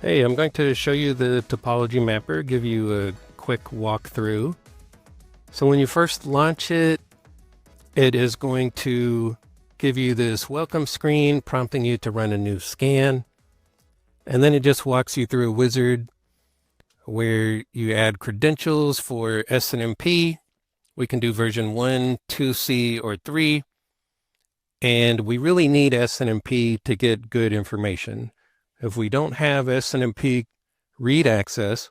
Hey, I'm going to show you the topology mapper, give you a quick walkthrough. So when you first launch it, it is going to give you this welcome screen prompting you to run a new scan. And then it just walks you through a wizard where you add credentials for SNMP. We can do version 1, 2C, or 3. And we really need SNMP to get good information. If we don't have SNMP read access,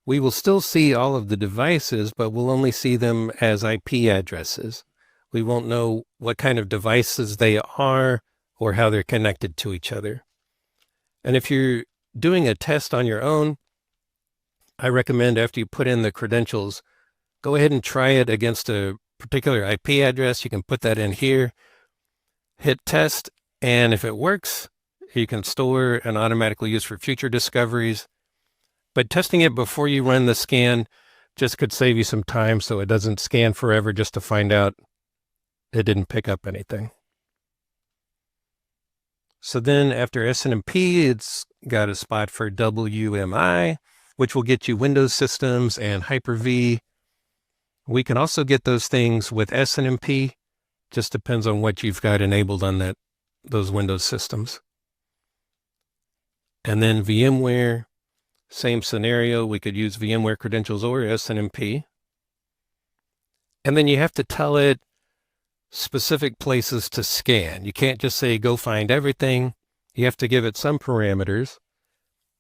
we will still see all of the devices, but we'll only see them as IP addresses. We won't know what kind of devices they are or how they're connected to each other. And if you're doing a test on your own, I recommend after you put in the credentials, go ahead and try it against a particular IP address. You can put that in here, hit test, and if it works, you can store and automatically use for future discoveries. But testing it before you run the scan just could save you some time so it doesn't scan forever just to find out it didn't pick up anything. So then after SNMP, it's got a spot for WMI, which will get you Windows systems and Hyper-V. We can also get those things with SNMP. Just depends on what you've got enabled on those Windows systems. And then VMware, same scenario. We could use VMware credentials or SNMP. And then you have to tell it specific places to scan. You can't just say, go find everything. You have to give it some parameters.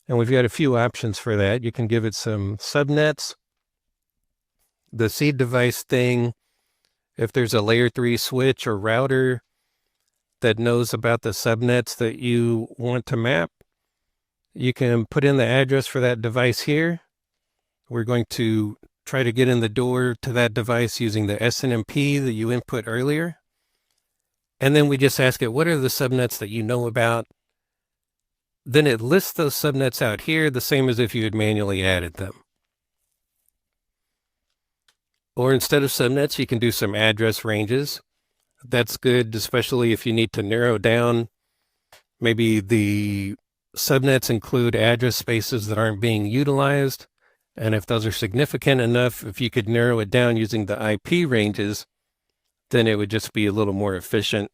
And we've got a few options for that. You can give it some subnets, the seed device thing. If there's a layer 3 switch or router that knows about the subnets that you want to map, you can put in the address for that device here. We're going to try to get in the door to that device using the SNMP that you input earlier. And then we just ask it, what are the subnets that you know about? Then it lists those subnets out here, the same as if you had manually added them. Or instead of subnets, you can do some address ranges. That's good, especially if you need to narrow down. Maybe the subnets include address spaces that aren't being utilized. And if those are significant enough, if you could narrow it down using the IP ranges, then it would just be a little more efficient.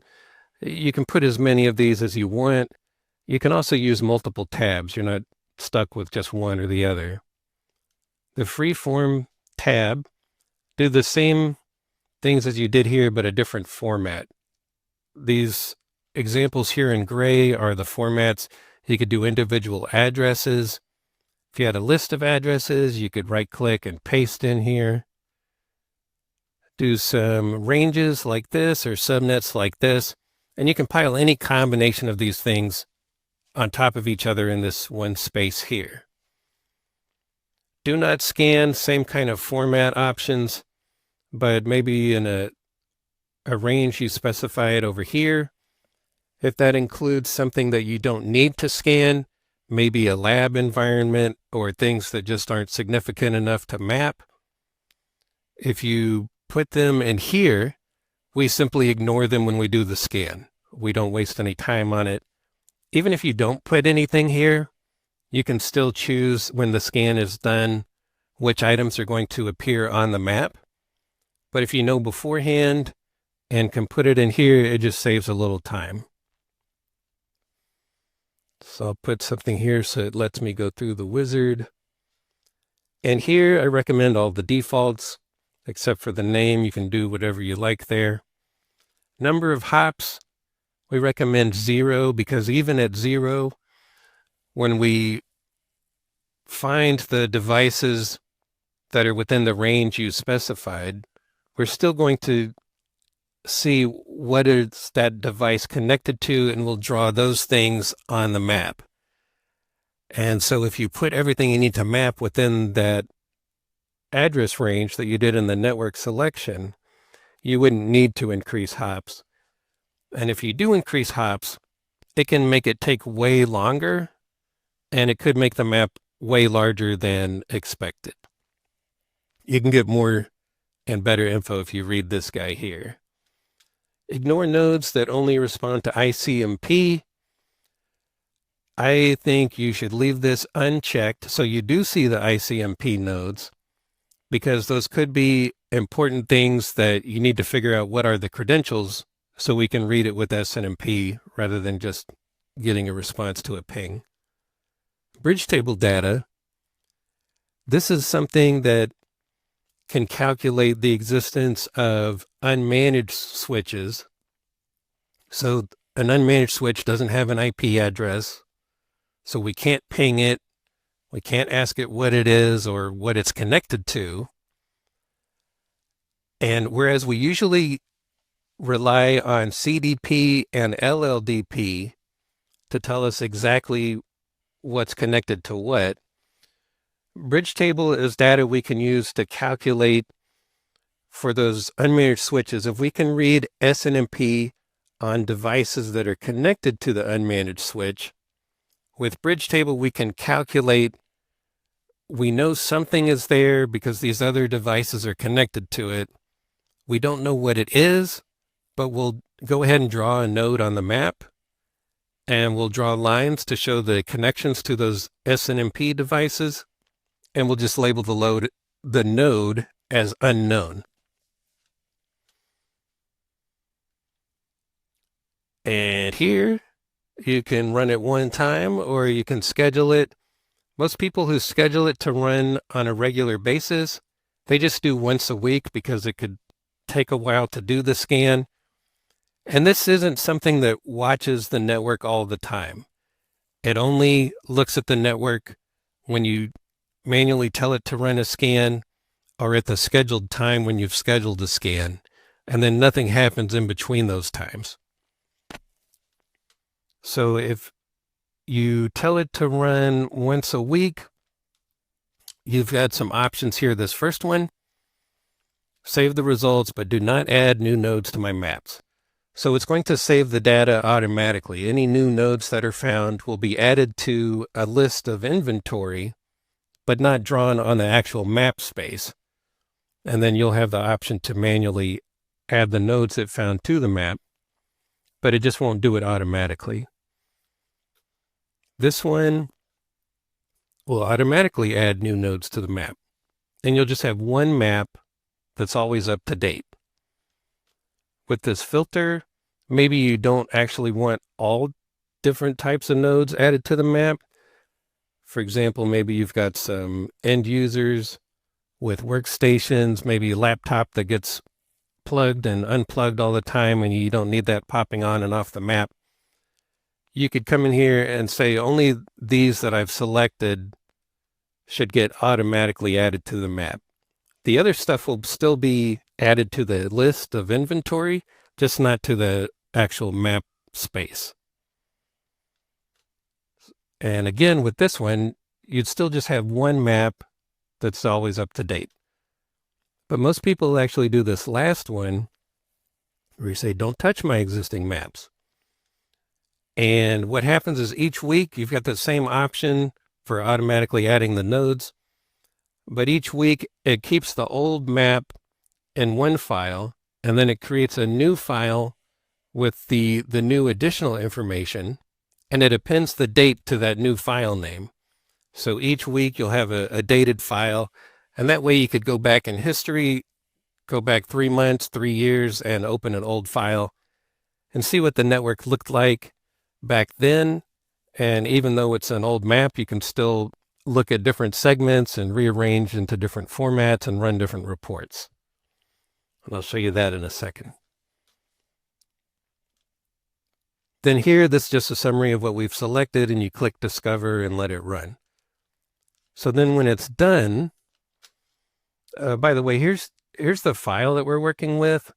You can put as many of these as you want. You can also use multiple tabs. You're not stuck with just one or the other. The freeform tab, do the same things as you did here, but a different format. These examples here in gray are the formats. You could do individual addresses. If you had a list of addresses, you could right click and paste in here. Do some ranges like this or subnets like this. And you can pile any combination of these things on top of each other in this one space here. Do not scan, same kind of format options, but maybe in a range you specify it over here. If that includes something that you don't need to scan, maybe a lab environment or things that just aren't significant enough to map, if you put them in here, we simply ignore them when we do the scan. We don't waste any time on it. Even if you don't put anything here, you can still choose when the scan is done which items are going to appear on the map. But if you know beforehand and can put it in here, it just saves a little time. So I'll put something here so it lets me go through the wizard. And here I recommend all the defaults, except for the name. You can do whatever you like there. Number of hops, we recommend 0, because even at 0, when we find the devices that are within the range you specified, we're still going to see what is that device connected to, and we'll draw those things on the map. And so if you put everything you need to map within that address range that you did in the network selection, you wouldn't need to increase hops. And if you do increase hops, it can make it take way longer, and it could make the map way larger than expected. You can get more and better info if you read this guy here. Ignore nodes that only respond to ICMP. I think you should leave this unchecked so you do see the ICMP nodes, because those could be important things that you need to figure out what are the credentials so we can read it with SNMP rather than just getting a response to a ping. Bridge table data. This is something that can calculate the existence of unmanaged switches. So an unmanaged switch doesn't have an IP address, so we can't ping it. We can't ask it what it is or what it's connected to. And whereas we usually rely on CDP and LLDP to tell us exactly what's connected to what, bridge table is data we can use to calculate for those unmanaged switches. If we can read SNMP on devices that are connected to the unmanaged switch, with bridge table we can calculate, we know something is there because these other devices are connected to it. We don't know what it is, but we'll go ahead and draw a node on the map, and we'll draw lines to show the connections to those SNMP devices, and we'll just label the node as unknown. And here you can run it one time, or you can schedule it. Most people who schedule it to run on a regular basis, they just do once a week because it could take a while to do the scan. And this isn't something that watches the network all the time. It only looks at the network when you manually tell it to run a scan, or at the scheduled time when you've scheduled a scan, and then nothing happens in between those times. So if you tell it to run once a week, you've got some options here. This first one, save the results, but do not add new nodes to my maps. So it's going to save the data automatically. Any new nodes that are found will be added to a list of inventory, but not drawn on the actual map space. And then you'll have the option to manually add the nodes it found to the map, but it just won't do it automatically. This one will automatically add new nodes to the map, and you'll just have one map that's always up to date. With this filter, maybe you don't actually want all different types of nodes added to the map. For example, maybe you've got some end users with workstations, maybe a laptop that gets plugged and unplugged all the time, and you don't need that popping on and off the map. You could come in here and say only these that I've selected should get automatically added to the map. The other stuff will still be added to the list of inventory, just not to the actual map space. And again, with this one, you'd still just have one map that's always up to date. But most people actually do this last one where you say, don't touch my existing maps. And what happens is each week you've got the same option for automatically adding the nodes, but each week it keeps the old map in one file, and then it creates a new file with the new additional information, and it appends the date to that new file name. So each week you'll have a dated file, and that way you could go back in history, go back 3 months, 3 years, and open an old file and see what the network looked like back then. And even though it's an old map, you can still look at different segments and rearrange into different formats and run different reports. And I'll show you that in a second. Then here, this is just a summary of what we've selected, and you click Discover and let it run. So then when it's done, by the way, here's the file that we're working with.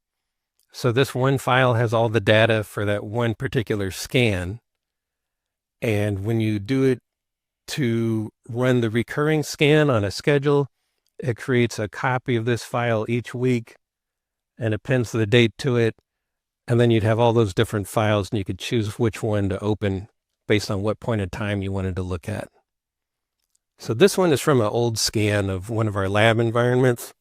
So this one file has all the data for that one particular scan. And when you do it to run the recurring scan on a schedule, it creates a copy of this file each week and appends the date to it. And then you'd have all those different files, and you could choose which one to open based on what point in time you wanted to look at. So this one is from an old scan of one of our lab environments.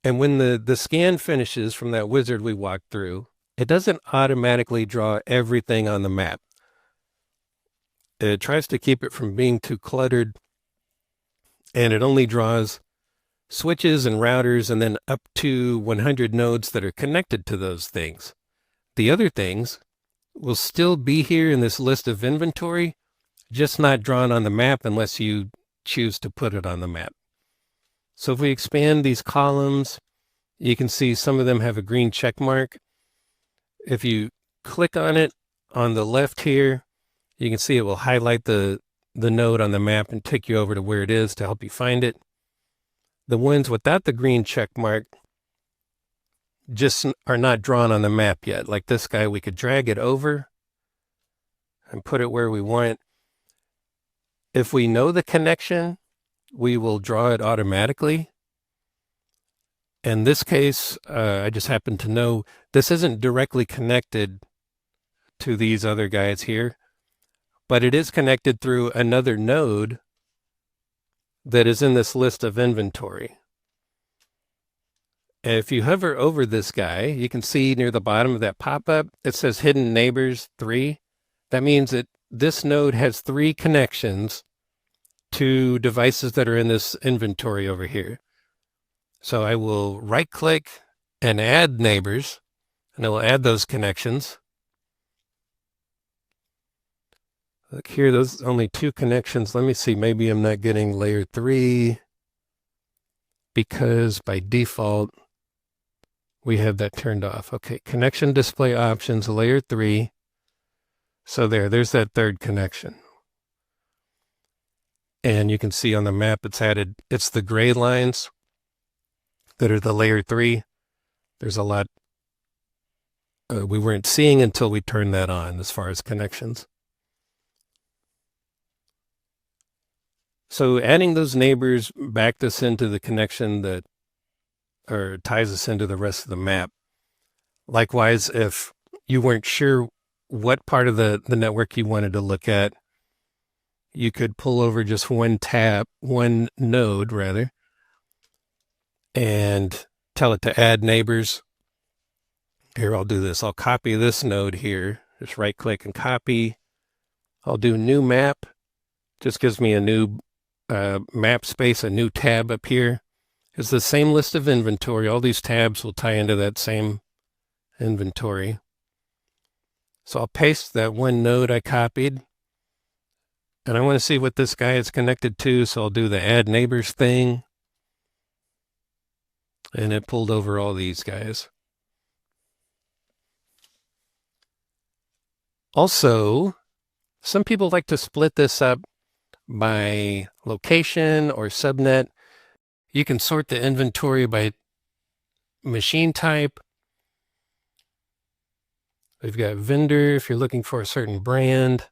And when the scan finishes from that wizard we walked through, it doesn't automatically draw everything on the map. It tries to keep it from being too cluttered, and it only draws switches and routers and then up to 100 nodes that are connected to those things. The other things will still be here in this list of inventory, just not drawn on the map unless you choose to put it on the map. So if we expand these columns, you can see some of them have a green check mark. If you click on it on the left here, you can see it will highlight the node on the map and take you over to where it is to help you find it. The ones without the green check mark just are not drawn on the map yet. Like this guy, we could drag it over and put it where we want. If we know the connection, we will draw it automatically. In this case, I just happen to know this isn't directly connected to these other guys here, but it is connected through another node that is in this list of inventory. If you hover over this guy, you can see near the bottom of that pop-up, it says Hidden Neighbors 3. That means that this node has 3 connections to devices that are in this inventory over here. So I will right-click and add neighbors, and it will add those connections. Look here, those only 2 connections. Let me see, maybe I'm not getting layer 3 because by default, we have that turned off. Okay, connection display options, layer 3. So there's that 3rd connection. And you can see on the map it's added, it's the gray lines that are the layer 3. There's a lot we weren't seeing until we turned that on as far as connections. So adding those neighbors backed us into the connection that, or ties us into the rest of the map. Likewise, if you weren't sure what part of the network you wanted to look at, you could pull over just one node rather, and tell it to add neighbors. Here, I'll do this. I'll copy this node here. Just right click and copy. I'll do new map. Just gives me a new map space, a new tab up here. It's the same list of inventory. All these tabs will tie into that same inventory. So I'll paste that one node I copied. And I want to see what this guy is connected to, so I'll do the add neighbors thing. And it pulled over all these guys. Also, some people like to split this up by location or subnet. You can sort the inventory by machine type. We've got vendor if you're looking for a certain brand.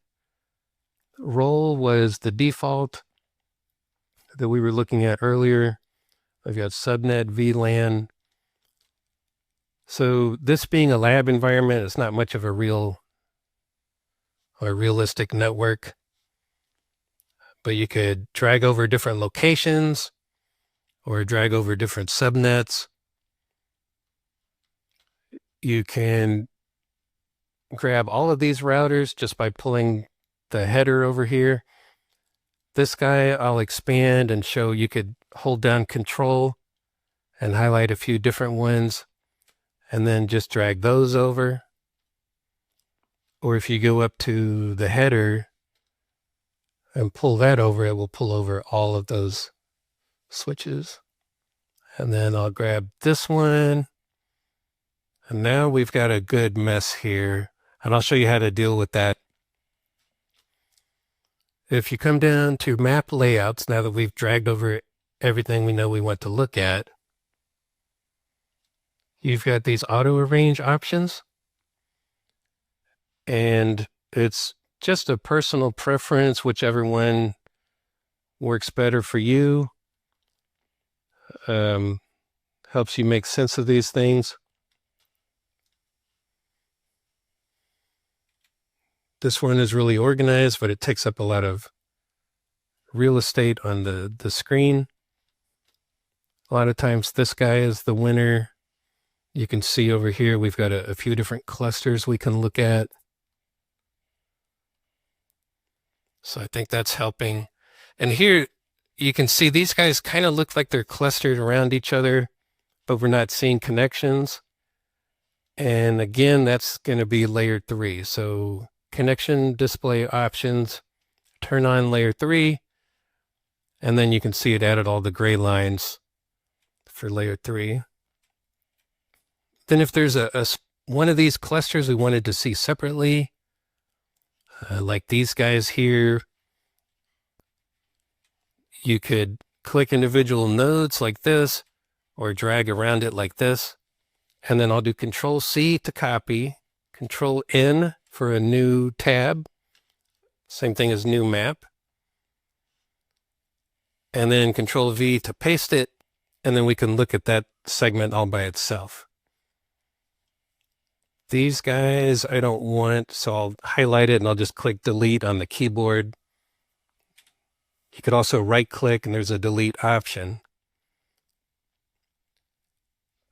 Role was the default that we were looking at earlier. I've got subnet, VLAN. So this being a lab environment, it's not much of a realistic network. But you could drag over different locations or drag over different subnets. You can grab all of these routers just by pulling the header over here. This guy I'll expand and show you could hold down Control and highlight a few different ones and then just drag those over. Or if you go up to the header and pull that over, it will pull over all of those switches. And then I'll grab this one. And now we've got a good mess here. And I'll show you how to deal with that. If you come down to map layouts, now that we've dragged over everything we know we want to look at, you've got these auto arrange options. And it's just a personal preference, whichever one works better for you. Helps you make sense of these things. This one is really organized, but it takes up a lot of real estate on the screen. A lot of times this guy is the winner. You can see over here, we've got a few different clusters we can look at. So I think that's helping. And here you can see these guys kind of look like they're clustered around each other, but we're not seeing connections. And again, that's going to be layer 3. So connection display options, turn on layer 3, and then you can see it added all the gray lines for layer 3. Then if there's one of these clusters we wanted to see separately, like these guys here, you could click individual nodes like this, or drag around it like this. And then I'll do Control C to copy, Control N for a new tab, same thing as new map, and then Control V to paste it, and then we can look at that segment all by itself. These guys I don't want, so I'll highlight it and I'll just click delete on the keyboard. You could also right click and there's a delete option.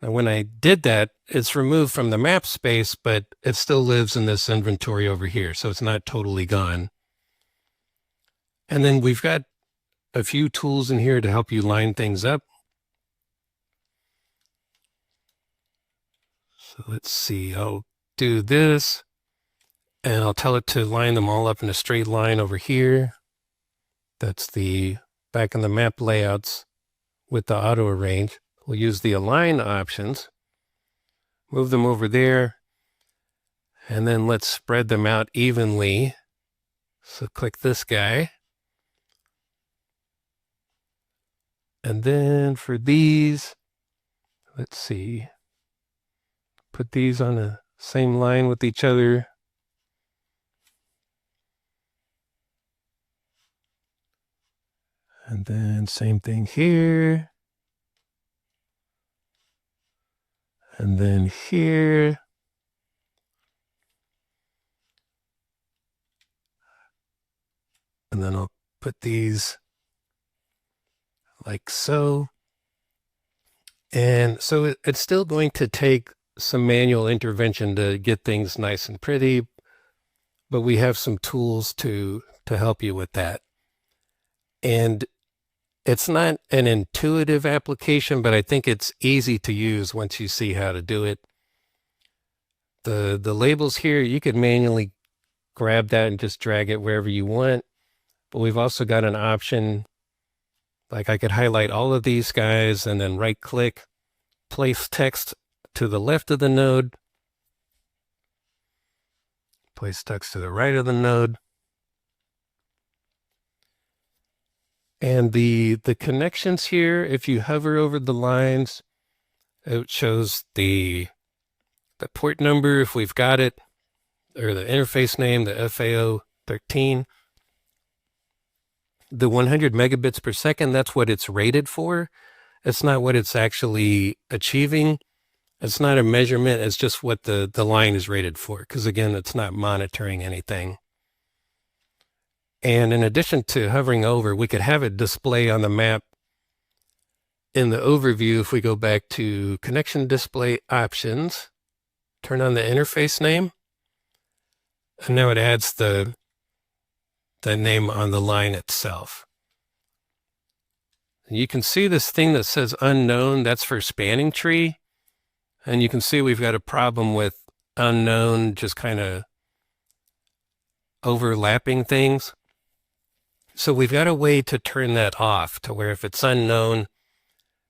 Now when I did that, it's removed from the map space, but it still lives in this inventory over here, so it's not totally gone. And then we've got a few tools in here to help you line things up. So let's see, I'll do this, and I'll tell it to line them all up in a straight line over here. That's the back in the map layouts with the auto arrange. We'll use the align options, move them over there, and then let's spread them out evenly. So click this guy. And then for these, let's see, put these on the same line with each other. And then same thing here. And then here. And then I'll put these like so. And so it's still going to take some manual intervention to get things nice and pretty, but we have some tools to help you with that. And it's not an intuitive application, but I think it's easy to use once you see how to do it. The labels here, you could manually grab that and just drag it wherever you want. But we've also got an option, like I could highlight all of these guys and then right click, place text to the left of the node, place text to the right of the node. And the connections here, if you hover over the lines, it shows the port number if we've got it, or the interface name, the FAO 13. The 100 megabits per second, that's what it's rated for. It's not what it's actually achieving. It's not a measurement, it's just what the line is rated for, because again, it's not monitoring anything. And in addition to hovering over, we could have it display on the map in the overview. If we go back to connection display options, turn on the interface name, and now it adds the name on the line itself. You can see this thing that says unknown, that's for spanning tree. And you can see we've got a problem with unknown, just kind of overlapping things. So we've got a way to turn that off to where if it's unknown,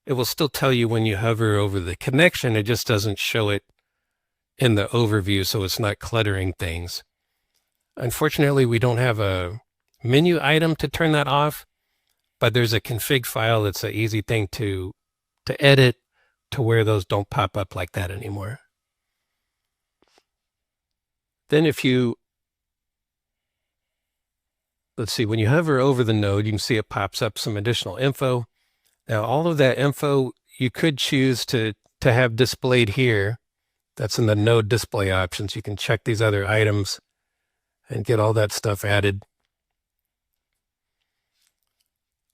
it will still tell you when you hover over the connection. It just doesn't show it in the overview, so it's not cluttering things. Unfortunately, we don't have a menu item to turn that off, but there's a config file that's an easy thing to edit to where those don't pop up like that anymore. Then if you, let's see, when you hover over the node, you can see it pops up some additional info. Now, all of that info you could choose to have displayed here. That's in the node display options. You can check these other items and get all that stuff added.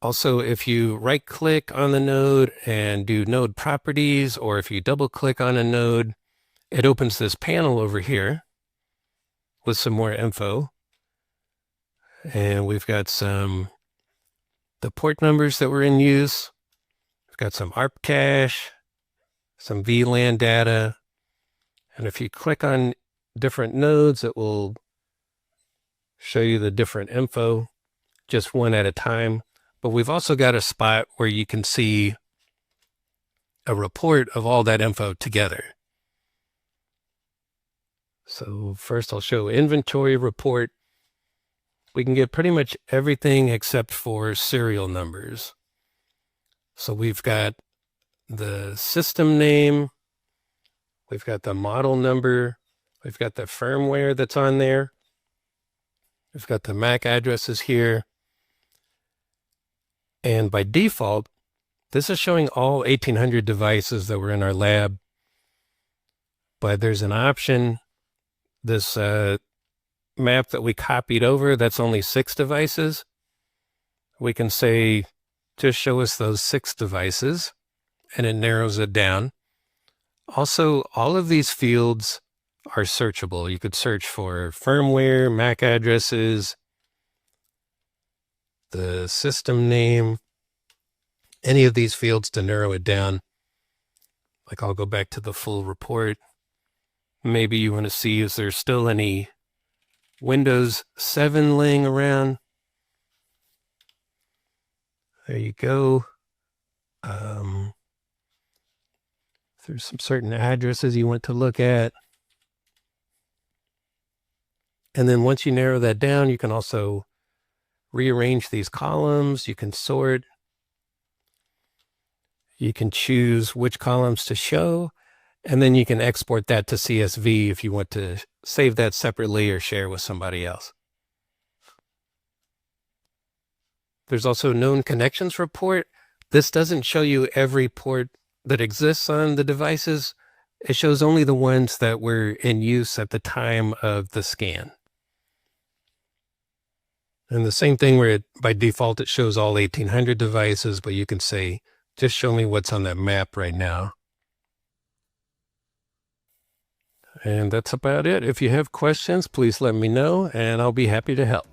Also, if you right click on the node and do node properties, or if you double click on a node, it opens this panel over here with some more info. And we've got the port numbers that were in use. We've got some ARP cache, some VLAN data. And if you click on different nodes, it will show you the different info, just one at a time. But we've also got a spot where you can see a report of all that info together. So first I'll show inventory report. We can get pretty much everything except for serial numbers. So we've got the system name, we've got the model number, we've got the firmware that's on there, we've got the MAC addresses here, and by default, this is showing all 1800 devices that were in our lab, but there's an option, this map that we copied over, that's only 6 devices. We can say, just show us those 6 devices, and it narrows it down. Also, all of these fields are searchable. You could search for firmware, MAC addresses, the system name, any of these fields to narrow it down. Like I'll go back to the full report. Maybe you want to see, is there still any Windows 7 laying around? There you go. There's some certain addresses you want to look at. And then once you narrow that down, you can also rearrange these columns. You can sort. You can choose which columns to show. And then you can export that to CSV if you want to save that separately or share with somebody else. There's also known connections report. This doesn't show you every port that exists on the devices. It shows only the ones that were in use at the time of the scan. And the same thing where by default it shows all 1800 devices, but you can say, just show me what's on that map right now. And that's about it. If you have questions, please let me know, and I'll be happy to help.